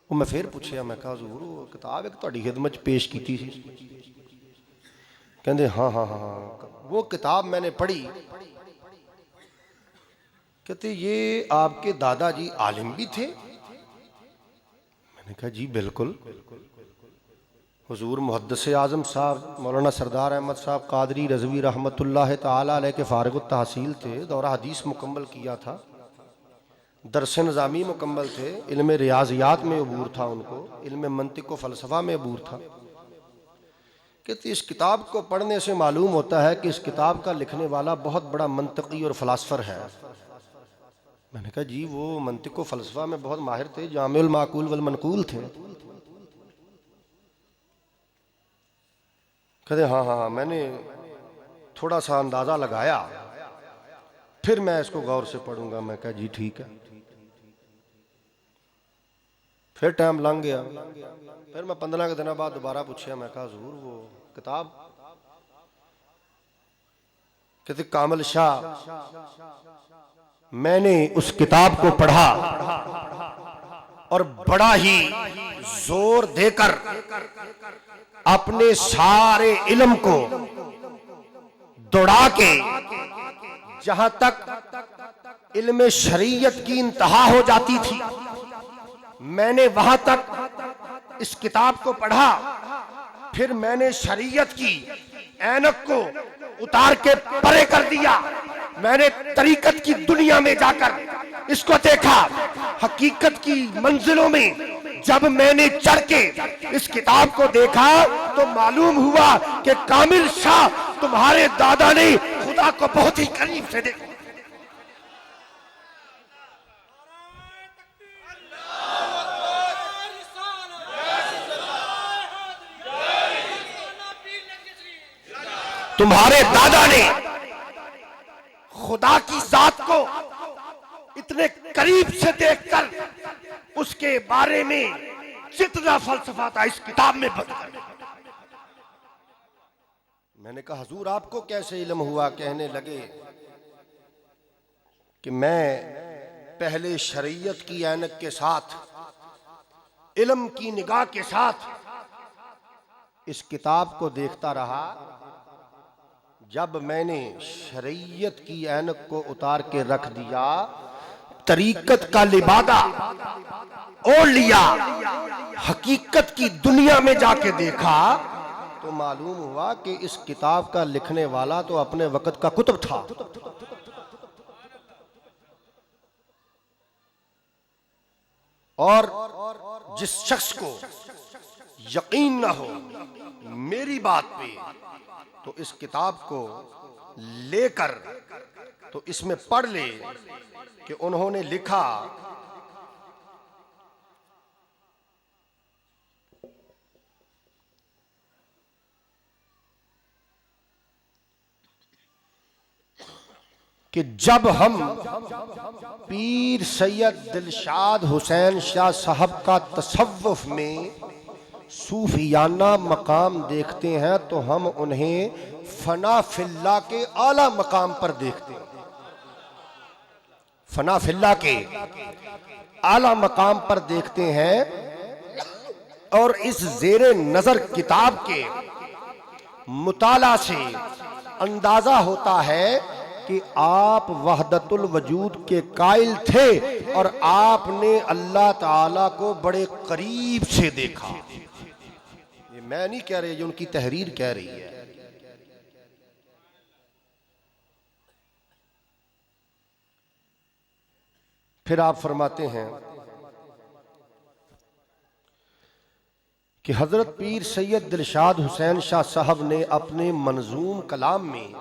वो मैं फिर पूछया, मैं कहा हज़ूर वो किताब एक तुहाडी खिदमत पेश की थी। कहते हाँ हाँ हाँ हाँ वो किताब मैंने पढ़ी। कहते ये आपके दादाजी आलिम भी थे? मैंने कहा जी बिल्कुल, हुजूर मुहद्दिस आज़म साहब मौलाना सरदार अहमद साहब कादरी रज़वी रहमतुल्लाह ताला अलैह के फ़ारिग़ुत तहसील थे, दौरा हदीस मुकम्मल किया था, दरस निज़ामी मुकम्मल थे, इल्म रियाज़ियात में अबूर था उनको, इल्म मंतिक़ व फ़लसफ़ा में अबूर था। कहते इस किताब को पढ़ने से मालूम होता है कि इस किताब का लिखने वाला बहुत बड़ा मंतकी और फ़िलासफ़र है। मैंने कहा जी वो मंतिक़ व फ़लसफ़ा में बहुत माहिर थे, जामिउल माक़ूल वल मनक़ूल थे। कहते हाँ हाँ मैंने थोड़ा सा अंदाज़ा लगाया, फिर मैं इसको गौर से पढ़ूंगा। मैं कहा जी ठीक है। फिर टाइम लंघ गया, फिर मैं 15 के दिन बाद दोबारा पूछा, मैं कहा हुजूर वो किताब? कहते कामिल शाह मैंने उस किताब को पढ़ा और बड़ा ही जोर देकर अपने सारे इल्म को दौड़ा के जहां तक इल्म शरीयत की इंतहा हो जाती थी, मैंने वहां तक इस किताब को पढ़ा। फिर मैंने शरीयत की ऐनक को उतार के परे कर दिया। मैंने तरीकत की दुनिया में जाकर इसको देखा। हकीकत की मंजिलों में जब मैंने चढ़ के इस किताब को देखा तो मालूम हुआ कि कामिल शाह तुम्हारे दादा ने खुदा को बहुत ही करीब से देखा। तुम्हारे दादा ने खुदा की जात को इतने करीब से देखकर उसके बारे में जितना फलसफा था इस किताब में बता। मैंने कहा हुजूर आपको कैसे इल्म हुआ? कहने लगे कि मैं पहले शरीयत की ऐनक के साथ, इल्म की निगाह के साथ इस किताब को देखता रहा। जब मैंने शरीयत की ऐनक को उतार के रख दिया, तरीकत का लिबादा ओढ़ लिया, हकीकत की दुनिया में जाके देखा तो मालूम हुआ कि इस किताब का लिखने वाला तो अपने वक्त का कुतुब था। और जिस शख्स को यकीन ना हो मेरी बात पे, तो इस किताब को लेकर तो इसमें पढ़ ले कि उन्होंने लिखा कि जब हम पीर सैयद दिलशाद हुसैन शाह साहब का तसव्वुफ में सूफियाना मकाम देखते हैं तो हम उन्हें फना फिल्ला के आला मकाम पर देखते हैं। फना फिल्ला के आला मकाम पर देखते हैं। और इस जेरे नजर किताब के मुताला से अंदाजा होता है कि आप वहदतुल वजूद के कायल थे और आपने अल्लाह ताला को बड़े करीब से देखा। ये मैं नहीं कह रही, ये उनकी तहरीर कह रही है। फिर आप फरमाते हैं कि हजरत पीर सैयद दिलशाद हुसैन शाह साहब ने अपने मंजूम कलाम में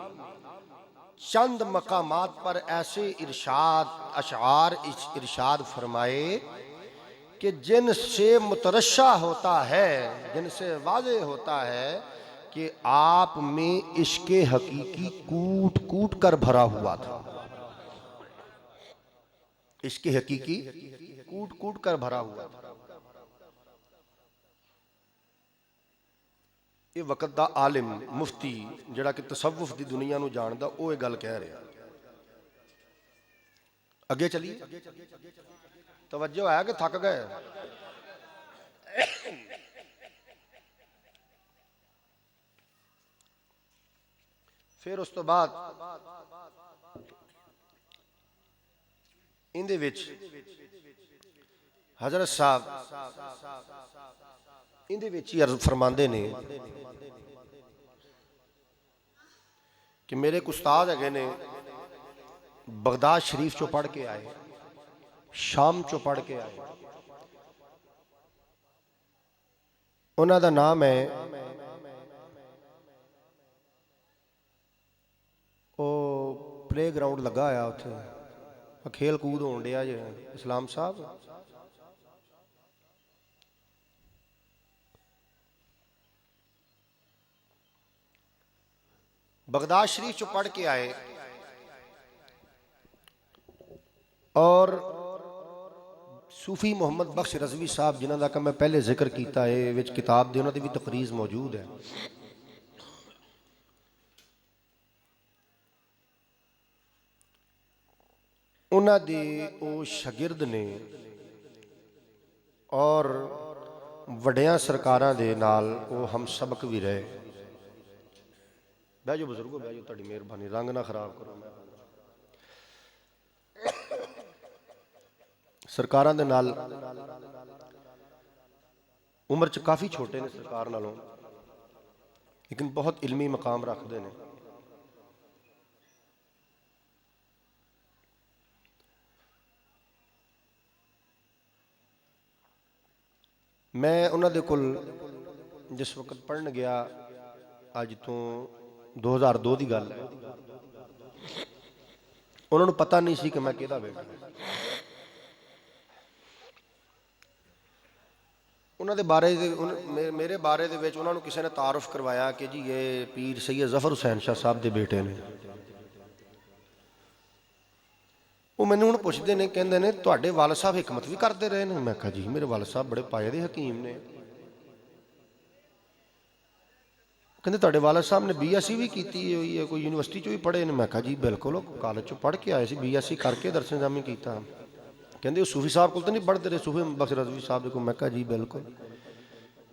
चंद मकामात पर ऐसे इरशाद अशआर इरशाद फरमाए कि जिनसे मुतरशा होता है, जिनसे वाज़े होता है कि आप में इश्क़े हकीकी कूट कूट कर भरा हुआ था। इश्क़े हकीकी कूट कूट कर भरा हुआ था। ये वक्त दा आलिम मुफ्ती जिहड़ा कि तसव्वुफ दी दुनिया नूं जानदा, वो ये गल कह रहा। अगे चलिए, तवज्जो है कि थक गए? फिर उस तो बाद इंदे विच हजरत साहब इहदे विच ही अर्ज फरमाते ने कि मेरे एक उस्ताद है ने बगदाद शरीफ चो पढ़ के आए, शाम चो पढ़ के आए। उन्हों का नाम है प्ले ग्राउंड लगा होया उत्थे खेल कूद होन दिया जे इस्लाम साहब। बगदाद शरीफ चो पढ़ के आए और सूफी मुहम्मद बख्श रजवी साहब जिन्हों का मैं पहले जिक्र किया है विच किताब दे उन्होंने भी तकरीज मौजूद है। उन्होंने वो शागिर्द ने और वड्डियां सरकारां दे नाल वो हम सबक भी रहे। बह जाओ बुजुर्गो, बह जाओ, तुहाडी मेहरबानी, रंग ना खराब करो। मैं सरकारां दे नाल उम्र च काफ़ी छोटे ने सरकार नालों, लेकिन बहुत इलमी मकाम रखते हैं। मैं उन्होंने कोल जिस वक्त पढ़न गया, अज तो 2002 की गल है, उन्होंने पता नहीं सी कि मैं किहदा बेटा। उन्होंने बारे मेरे बारे दे विच उन्होंने किसी ने तारुफ करवाया कि जी ये पीर सैयद जफर हुसैन शाह साहब के बेटे ने। वो मैंने हूँ पुछते ने, कहते ने तुहाडे वाल साहब हिकमत भी करते रहे हैं। मैं कहा जी मेरे वाल साहब बड़े पाए दे हकीम ने। कहते तुहाडे वाल साहब ने BSc भी की हुई है, कोई यूनिवर्सिटी चो भी पढ़े ने। मैं कहा जी बिल्कुल, कॉलेज चो पढ़ के आए सी, BSc करके दर्शन जामी किया। कहते सूफी साहब को तो नहीं पढ़ते रहे, सूफी बख्श रजवी साहब को। मैं कहा जी बिल्कुल।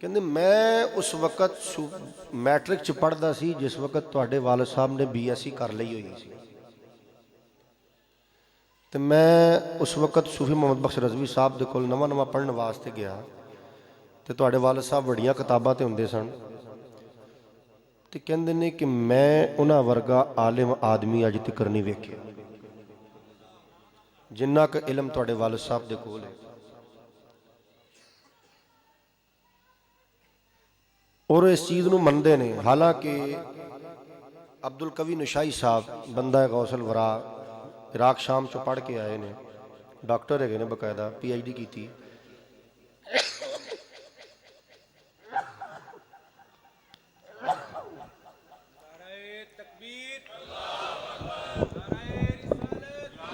कहते मैं उस वक्त मैट्रिक च पढ़ता सी जिस वक्त तुहाडे वाल साहब ने BSc कर ली हुई सी। तो मैं उस वक्त सूफी मुहम्मद बख्श रजवी साहब के कोल नवा नवा पढ़ने वास्ते गया, तो तुहाडे वाल साहब वड्डियां किताबां ते हुंदे सन। तो कहते ने कि मैं उन्हां वर्गा आलिम आदमी अज तक नहीं वेख्या जिन्ना क इलम तुहाडे वाल साहब दे कोल है। और इस चीज़ नूं मनदे ने। हालांकि अब्दुल कवी नशाई साहब बंदा गौसल वरा इराक शाम चो पढ़ के आए ने, डॉक्टर है ने, बकायदा PhD की।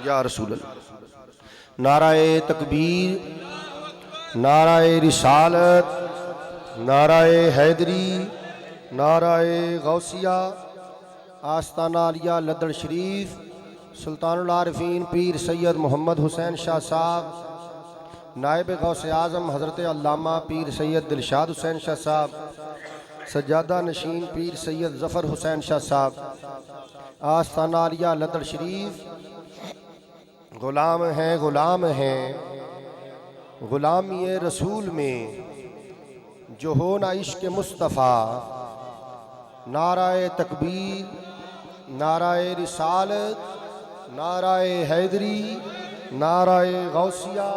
या रसूल अल्लाह, नाराए तकबीर, नाराए रिसालत, नाराए हैदरी, नाराए गौसिया, आस्ताना आलिया लदड़ शरीफ, सुल्तानुल आरिफीन पीर सैयद मोहम्मद हुसैन शाह साहब, नायब गौसे आज़म हज़रत अल्लामा पीर सैयद दिलशाद हुसैन शाह साहब, सज्जादा नशीन पीर सैयद जफ़र हुसैन शाह साहब, आस्ताना आलिया लदड़ शरीफ। गुलाम हैं, गुलाम हैं, गुलामी रसूल में जो हो ना इश्क मुस्तफ़ा। नाराए तकबीर, नाराए रिसालत, नाराए हैदरी, नाराए गौसिया।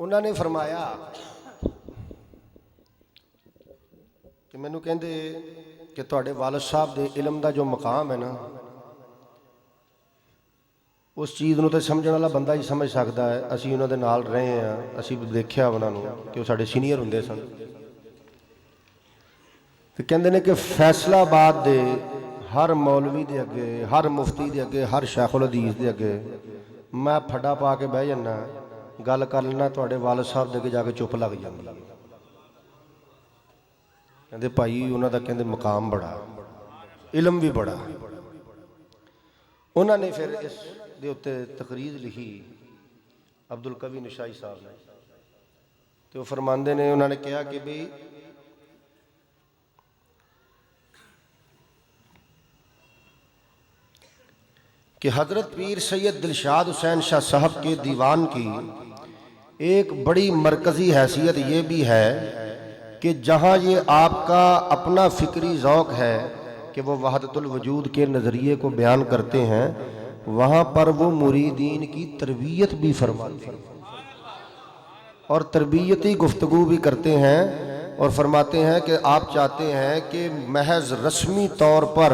उन्होंने फरमाया कि मैनू कहते कि तुहाडे वालिद साहब के इलम का जो मकाम है ना, उस चीज़ को तो समझने वाला बंदा ही समझ सकता है। असी उन्होंने नाल रहे हैं, असी देखा उन्होंने कि वो साडे सीनियर होंदे सन। तो कहते हैं कि फैसलाबाद दे हर मौलवी के अगे, हर मुफ्ती के अगे, हर शेखुल हदीस के अगे मैं फड्डा पा के बह जाना, गल कर लेना, तुहाडे वालिद साहब दे अगे जाके चुप लग जाती। कहते भाई उन्होंने कहते मकाम बड़ा, इलम भी बड़ा। उन्होंने फिर इस दे उत्ते तकरीर लिखी अब्दुल कवी निशाई साहब ने, तो वो फरमाते ने, उन्होंने कहा कि भाई कि हज़रत पीर सैयद दिलशाद हुसैन शाह साहब के दीवान की एक बड़ी मरकज़ी हैसियत ये भी है कि जहाँ ये आपका अपना फ़िक्री ज़ौक़ है कि वो वहदतुल वजूद के नज़रिए को बयान करते हैं, वहाँ पर वो मुरीदीन की तरबियत भी फरमाते हैं और तरबियती गुफ्तगू भी करते हैं। और फरमाते हैं कि आप चाहते हैं कि महज रस्मी तौर पर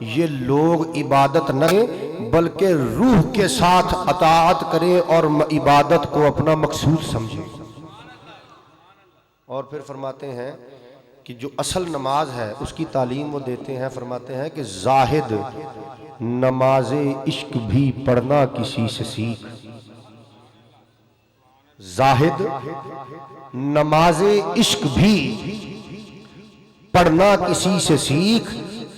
ये लोग इबादत न करें बल्कि रूह के साथ अताअत करें और इबादत को अपना मकसूद समझें। और फिर फरमाते हैं कि जो असल नमाज है उसकी तालीम वो देते हैं। फरमाते हैं कि जाहिद नमाज इश्क भी पढ़ना किसी से सीख, जाहिद नमाज इश्क भी पढ़ना किसी से सीख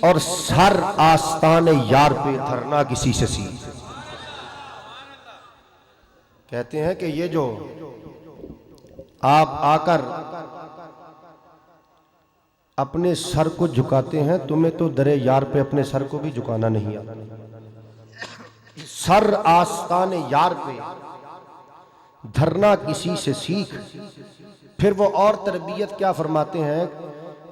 और सर आस्तान यार पे धरना किसी से सीख। कहते हैं कि ये जो आप आकर अपने सर को झुकाते हैं, तुम्हें तो दरे यार पे अपने सर को भी झुकाना नहीं आता। सर आस्तान यार पे धरना किसी से सीख। फिर वो और तरबियत क्या फरमाते हैं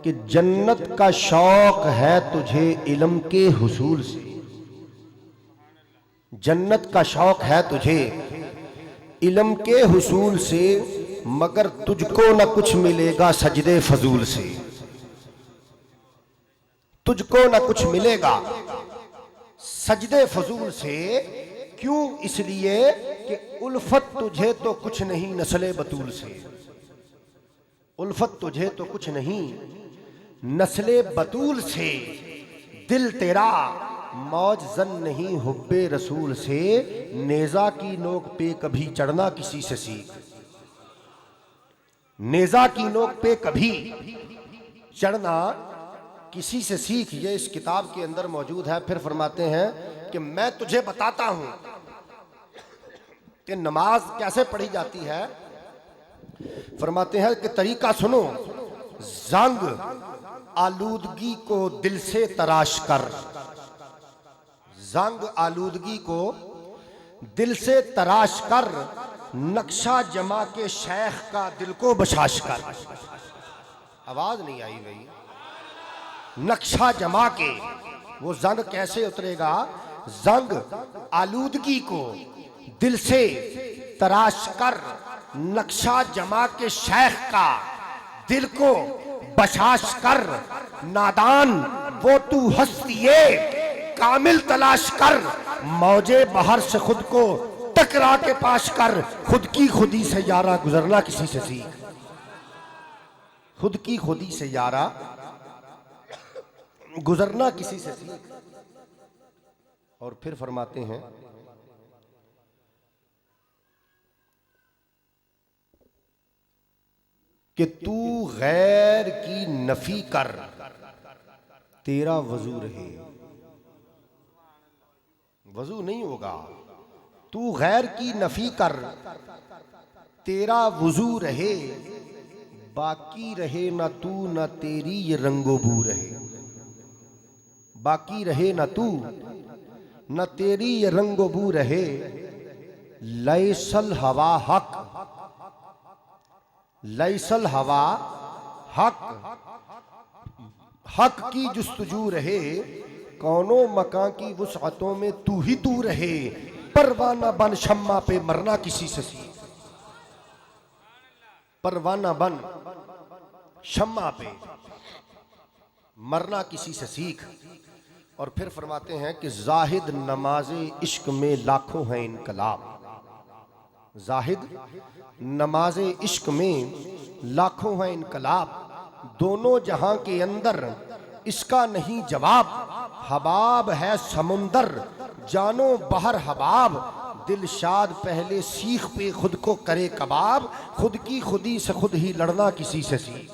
कि जन्नत का शौक है तुझे इल्म के हुसूल से, जन्नत का शौक है तुझे इल्म के हुसूल से, मगर तुझको न कुछ मिलेगा सजदे फजूल से। तुझको न कुछ मिलेगा सजदे फजूल से। क्यों? इसलिए कि उल्फत तुझे तो कुछ नहीं नस्ले बतूल से, उल्फत तुझे तो कुछ नहीं नस्ले बतूल से। दिल तेरा मौज जन नहीं हुब्बे रसूल से, नेजा की नोक पे कभी चढ़ना किसी से सीख, नेजा की नोक पे कभी चढ़ना किसी से सीख। ये इस किताब के अंदर मौजूद है। फिर फरमाते हैं कि मैं तुझे बताता हूं कि नमाज कैसे पढ़ी जाती है। फरमाते हैं कि तरीका सुनो, जंग आलूदगी को दिल से तराश कर, जंग आलूदगी को दिल से तराश कर, नक्शा जमा के शेख का दिल को बशाश कर। आवाज नहीं आई भाई। नक्शा जमा के वो जंग कैसे उतरेगा? जंग आलूदगी को दिल से तराश कर, नक्शा जमा के शेख का दिल को बशाश कर। नादान वो तू हस्तिये कामिल तलाश कर, मौजे बहर से खुद को टकरा के पाश कर। खुद की खुदी से यारा गुजरना किसी से सीख, खुद की खुदी से यारा गुजरना किसी से सीख। और फिर फरमाते हैं कि तू गैर की नफी कर, तेरा वजू रहे। वजू नहीं होगा, तू गैर की नफी कर, तेरा वजू रहे। बाकी रहे ना तू ना तेरी ये रंगो बू रहे, बाकी रहे ना तू न तेरी ये रंगो बू रहे। लैसल हवा हक, लैसल हवा हक, हक की जुस्तजू रहे। कौनो मकां की वुसअतों में तू ही तू रहे, परवाना बन शम्मा पे मरना किसी से सीख। परवाना बन शम्मा पे, मरना किसी से सीख। और फिर फरमाते हैं कि जाहिद नमाज़े इश्क में लाखों हैं इनकलाब। जाहिद नमाज़े इश्क में लाखों हैं इनकलाब, दोनों जहां के अंदर इसका नहीं जवाब। हबाब है समुंदर जानो बहर हबाब, दिलशाद पहले सीख पे खुद को करे कबाब। खुद की खुदी से खुद ही लड़ना किसी से सीख,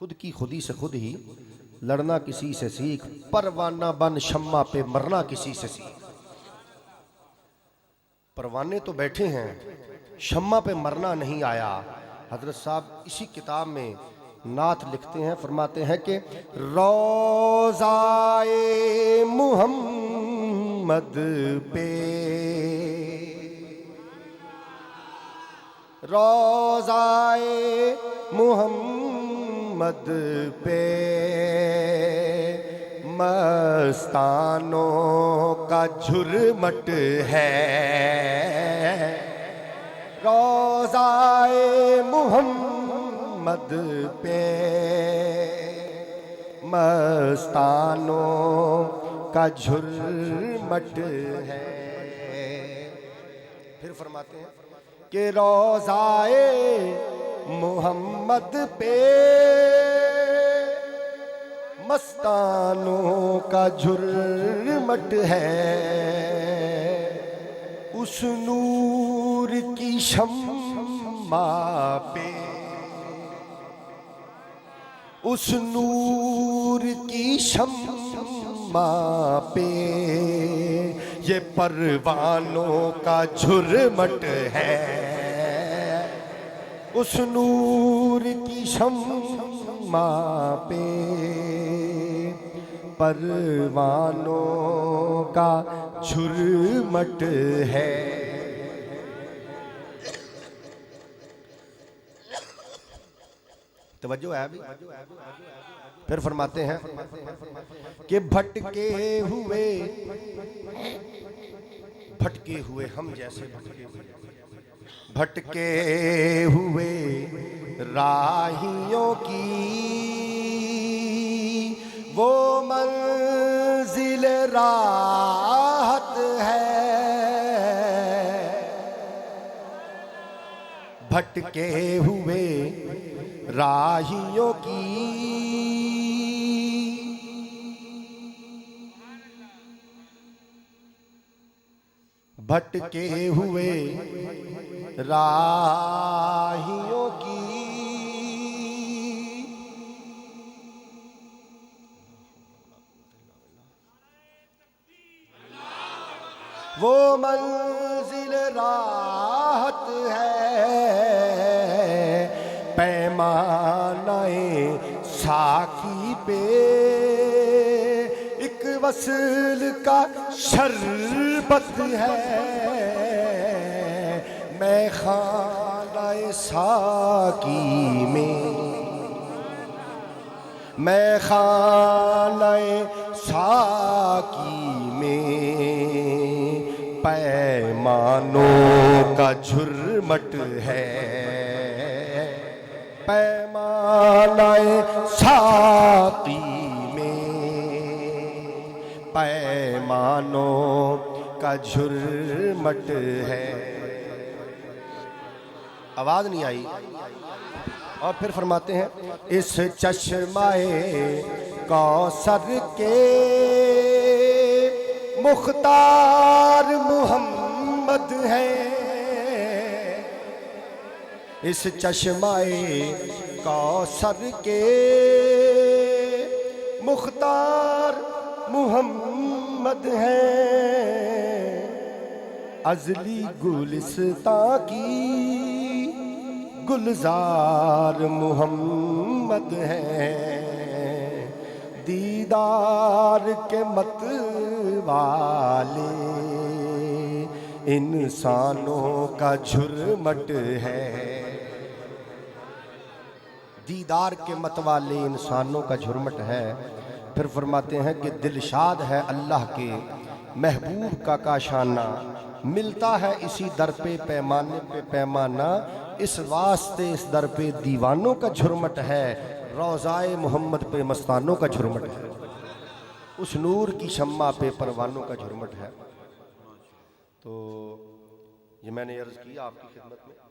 खुद की खुदी से खुद ही लड़ना किसी से सीख। परवाना बन शम्मा पे मरना किसी से सीख। परवाने तो बैठे हैं, शम्मा पे मरना नहीं आया। हजरत साहब इसी किताब में नात लिखते हैं, फरमाते हैं कि रोज़ाए मुहम्मद पे, रोज़ाए मुहम्मद पे मस्तानों का झुरमट है। रोज़ाए मुहम्मद पे मस्तानों का झुरमट है। फिर फरमाते हैं कि रोज़ाए मुहम्मद पे मस्तानों का झुरमट है। उस नूर की शम्मा पे, उस नूर की शम्मा पे ये परवानों का झुरमट है। उस नूर की शम्मा पे परवानों का झुरमट है। तवज्जो है अभी। फिर फरमाते हैं कि भटके हुए हम जैसे भटके हुए राहियों की वो मंजिल राहत है। भटके हुए राहियों की भटके हुए राहियों की वो मंजिल राहत है। पैमानाए साकी पे एक वसल का शरबत है। मैं खानाए साकी में, मैं खानाए साकी में पैमानों का झुरमट है। पैमानाए साकी में पैमानों का झुरमट है। आवाज नहीं आई। और फिर फरमाते हैं इस चश्माए कौसर के मुख्तार मुहम्मद है। इस चश्माए कौसर के मुख्तार मुहम्मद है। अजली गुलिस्तां की गुलजार मुहम्मद है। दीदार के मत वाले इंसानों का झुरमट है। दीदार के मत वाले इंसानों का झुरमट है। फिर फरमाते हैं कि दिलशाद है अल्लाह के महबूब का काशाना, मिलता है इसी दर पे पैमाने पे पैमाना, इस वास्ते इस दर पे दीवानों का झुरमट है, रोज़ाए मोहम्मद पे मस्तानों का झुरमट है, उस नूर की शम्मा पे परवानों का झुरमट है। तो ये मैंने अर्ज़ किया आपकी खिदमत में।